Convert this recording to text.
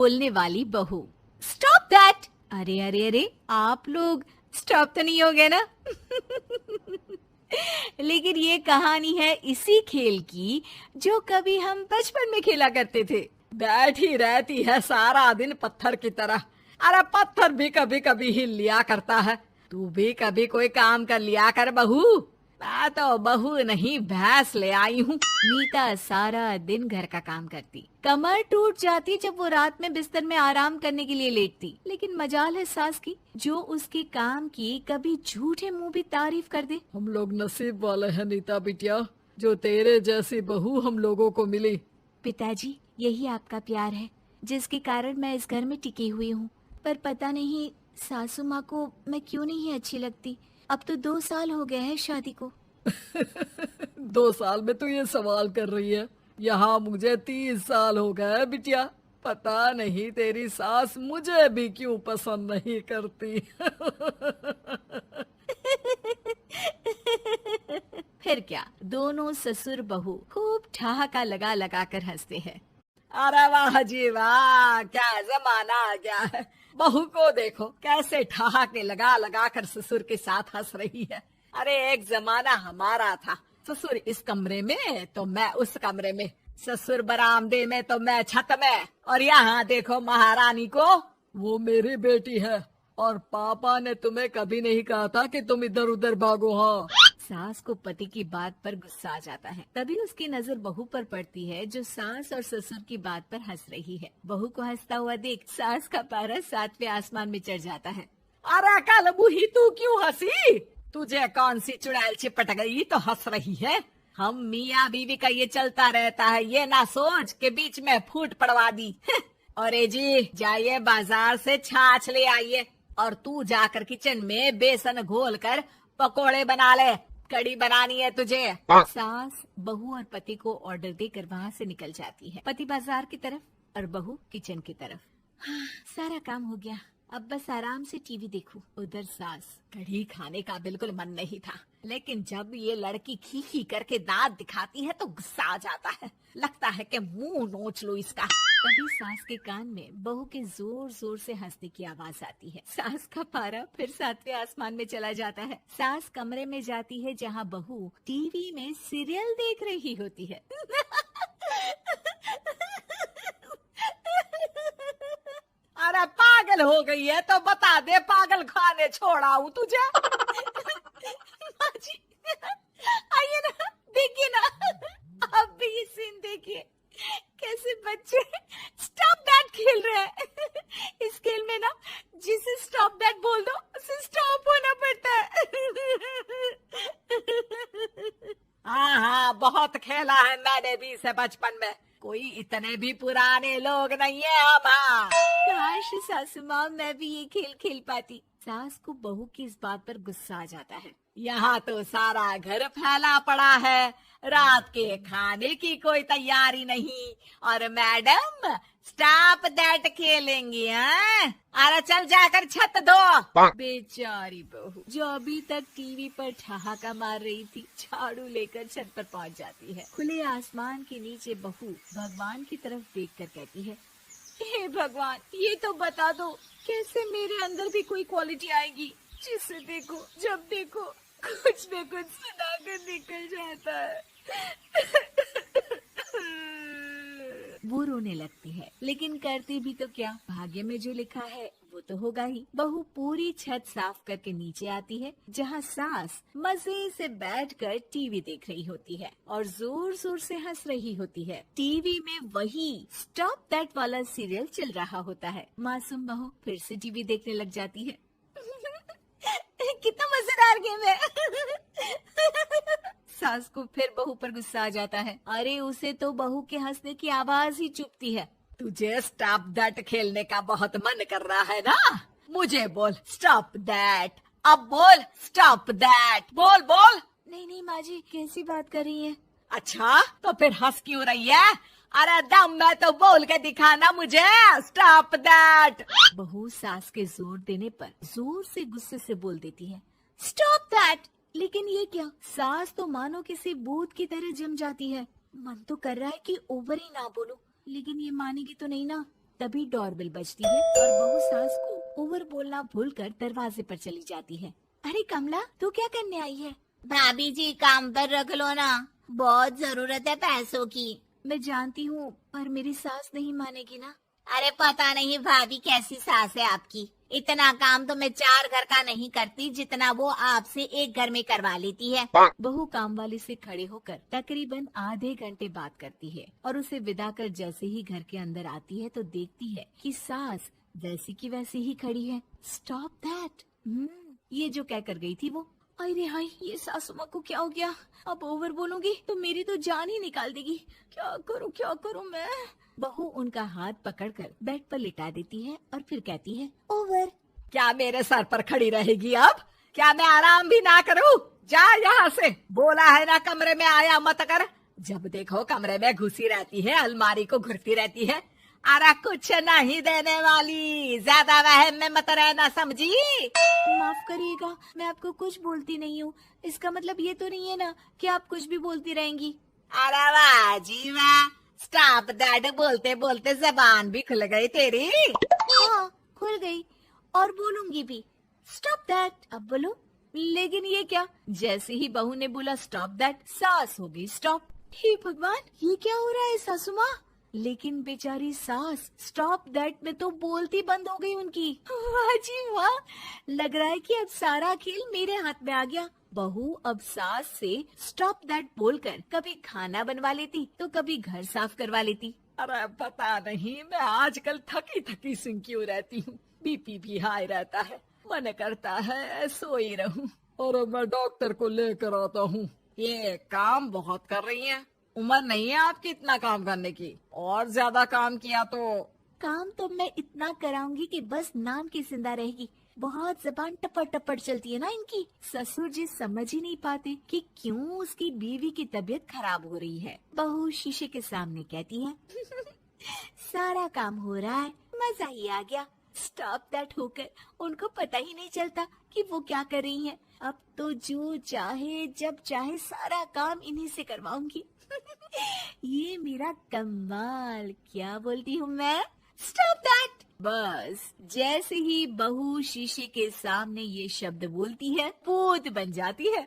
बोलने वाली बहू। Stop that! अरे अरे अरे, आप लोग स्टॉप तो नहीं हो गए ना? लेकिन ये कहानी है इसी खेल की जो कभी हम बचपन में खेला करते थे। बैठी रहती है सारा दिन पत्थर की तरह। अरे पत्थर भी कभी कभी हिल लिया करता है। तू भी कभी कोई काम कर लिया कर बहू। मैं तो बहू नहीं भैंस ले आई हूँ। नीता सारा दिन घर का काम करती, कमर टूट जाती जब वो रात में बिस्तर में आराम करने के लिए लेटती। लेकिन मजाल है सास की, जो उसके काम की कभी झूठे मुंह भी तारीफ कर दे। हम लोग नसीब वाले हैं नीता बिटिया, जो तेरे जैसी बहू हम लोगों को मिली। पिताजी, यही आपका प्यार है जिसके कारण मैं इस घर में टिकी हुई हूँ। पर पता नहीं सासू माँ को मैं क्यों नहीं अच्छी लगती। अब तो 2 साल हो गए हैं शादी को। 2 साल में तू ये सवाल कर रही है? यहाँ मुझे 30 साल हो गए बिटिया। पता नहीं तेरी सास मुझे भी क्यों पसंद नहीं करती। फिर क्या, दोनों ससुर बहू खूब ठहाका लगा लगा कर हंसते हैं। अरे वाह जी वाह, क्या जमाना आ गया है। बहू को देखो कैसे ठहाके लगा लगा कर ससुर के साथ हंस रही है। अरे एक जमाना हमारा था, ससुर इस कमरे में तो मैं उस कमरे में, ससुर बरामदे में तो मैं छत में। और यहाँ देखो महारानी को, वो मेरी बेटी है। और पापा ने तुम्हें कभी नहीं कहा था कि तुम इधर उधर भागो। हाँ, सास को पति की बात पर गुस्सा आ जाता है। तभी उसकी नजर बहू पर पड़ती है जो सास और ससुर की बात पर हंस रही है। बहू को हंसता हुआ देख सास का पारा 7वें आसमान में चढ़ जाता है। अरे कल बुही तू क्यों हंसी? तुझे कौन सी चुड़ैल चिपट गई तो हंस रही है? हम मियाँ बीवी का ये चलता रहता है, ये ना सोच के बीच में फूट पड़वा दी। अरे जी जाइए बाजार से छाछ ले आइए, और तू जाकर किचन में बेसन घोल कर पकोड़े बना ले, कड़ी बनानी है तुझे। सास बहू और पति को ऑर्डर देकर वहाँ से निकल जाती है। पति बाजार की तरफ और बहू किचन की तरफ। हाँ, सारा काम हो गया, अब बस आराम से टीवी देखूं। उधर सास, कढ़ी खाने का बिल्कुल मन नहीं था, लेकिन जब ये लड़की खी खी करके दांत दिखाती है तो गुस्सा आ जाता है। लगता है कि मुंह नोच लो इसका। तभी सास के कान में बहू के जोर जोर से हंसने की आवाज आती है। सास का पारा फिर 7वें आसमान में चला जाता है। सास कमरे में जाती है जहाँ बहू टीवी में सीरियल देख रही होती है। अरे पागल हो गई है तो बता दे, पागल खाने छोड़ाऊं तुझे? माँ जी, आइए ना, देखिए ना, आप भी ये सीन देखिए, कैसे बच्चे स्टॉप दैट खेल रहे हैं। इस खेल में ना जिसे स्टॉप दैट बोल दो उसे स्टॉप होना पड़ता है। हाँ हाँ, बहुत खेला है मैंने भी इसे बचपन में। कोई इतने भी पुराने लोग नहीं है हम। काश सासू माँ मैं भी ये खेल खेल पाती। सास को बहू की इस बात पर गुस्सा आ जाता है। यहाँ तो सारा घर फैला पड़ा है, रात के खाने की कोई तैयारी नहीं, और मैडम स्टॉप दैट खेलेंगी। हाँ, अरे चल जाकर छत धो। बेचारी बहू जो अभी तक टीवी पर ठहाका मार रही थी, झाड़ू लेकर छत पर पहुँच जाती है। खुले आसमान के नीचे बहू भगवान की तरफ देखकर कहती है, हे भगवान, ये तो बता दो कैसे मेरे अंदर भी कोई क्वालिटी आएगी जिसे देखो जब देखो कुछ न कुछ सुनाकर निकल जाता है। वो रोने लगती है, लेकिन करती भी तो क्या, भाग्य में जो लिखा है वो तो होगा ही। बहू पूरी छत साफ करके नीचे आती है जहाँ सास मजे से बैठकर टीवी देख रही होती है और जोर जोर से हंस रही होती है। टीवी में वही स्टॉप दैट वाला सीरियल चल रहा होता है। मासूम बहू फिर से टीवी देखने लग जाती है। कितना मजेदार गेम है। सास को फिर बहू पर गुस्सा आ जाता है। अरे उसे तो बहू के हंसने की आवाज ही चुभती है। तुझे स्टॉप दैट खेलने का बहुत मन कर रहा है ना? मुझे बोल स्टॉप दैट, अब बोल स्टॉप दैट, बोल बोल। नहीं नहीं माँ जी, कैसी बात कर रही है? अच्छा तो फिर हंस क्यों रही है? अरे दम में तो बोल के दिखाना मुझे स्टॉप दैट। बहू सास के जोर देने पर जोर से गुस्से से बोल देती है, स्टॉप दैट। लेकिन ये क्या, सास तो मानो किसी भूत की तरह जम जाती है। मन तो कर रहा है कि ओवर ही ना बोलूं, लेकिन ये मानेगी तो नहीं ना। तभी डोरबेल बजती है और बहू सास को ओवर बोलना भूलकर दरवाजे पर चली जाती है। अरे कमला, तू क्या करने आई है? भाभी जी काम पर रख लो ना, बहुत जरूरत है पैसों की। मैं जानती हूँ, पर मेरी सास नहीं मानेगी ना। अरे पता नहीं भाभी कैसी सास है आपकी, इतना काम तो मैं 4 घर का नहीं करती जितना वो आपसे एक घर में करवा लेती है। बहू काम वाली से खड़े होकर तकरीबन आधे घंटे बात करती है और उसे विदा कर जैसे ही घर के अंदर आती है तो देखती है कि सास वैसी की वैसी ही खड़ी है। Stop that. ये जो कह कर गई थी वो। अरे हाय, ये सासू माँ को क्या हो गया? अब ओवर बोलूंगी तो मेरी तो जान ही निकाल देगी। क्या करूँ मैं? बहू उनका हाथ पकड़कर बेड पर लिटा देती है और फिर कहती है, ओवर। क्या मेरे सर पर खड़ी रहेगी अब? क्या मैं आराम भी ना करूं? जा यहाँ से, बोला है ना कमरे में आया मत कर। जब देखो कमरे में घुसी रहती है, अलमारी को घुरती रहती है। अरे कुछ नहीं देने वाली, ज्यादा वहम में मत रहना, समझी? माफ करिएगा, मैं आपको कुछ बोलती नहीं हूँ। इसका मतलब ये तो नहीं है ना कि आप कुछ भी बोलती रहेंगी। अरे वाह जी वाह, स्टॉप दैट बोलते बोलते जबान भी खुल गई तेरी। हाँ, खुल गई और बोलूंगी भी। Stop that. अब बोलो। लेकिन ये क्या? जैसे ही बहू ने बोला स्टॉप दैट, सास हो गई स्टॉप। हे भगवान, ये क्या हो रहा है सासू माँ? लेकिन बेचारी सास स्टॉप दैट में तो बोलती बंद हो गई उनकी। वाह जी वाह, लग रहा है कि अब सारा खेल मेरे हाथ में आ गया। बहू अब सास से स्टॉप दैट बोलकर कभी खाना बनवा लेती तो कभी घर साफ करवा लेती। अरे पता नहीं, मैं आजकल थकी थकी सी क्यों रहती हूँ। बीपी भी हाई रहता है, मन करता है सोई रहूं। और मैं डॉक्टर को लेकर आता हूँ। ये काम बहुत कर रही हैं, उम्र नहीं है आपकी इतना काम करने की। और ज्यादा काम किया तो काम तो मैं इतना कराऊंगी कि बस नाम की जिंदा रहेगी। बहुत जबान टपड़ टपड़ चलती है ना इनकी। ससुर जी समझ ही नहीं पाते कि क्यों उसकी बीवी की तबीयत खराब हो रही है। बहू शीशे के सामने कहती है, सारा काम हो रहा है, मजा ही आ गया। स्टॉप दैट होकर उनको पता ही नहीं चलता कि वो क्या कर रही हैं। अब तो जो चाहे जब चाहे सारा काम इन्हीं से करवाऊंगी। ये मेरा कमाल। क्या बोलती हूँ मैं? Stop that. बस जैसे ही बहू शीशे के सामने ये शब्द बोलती है, भूत बन जाती है।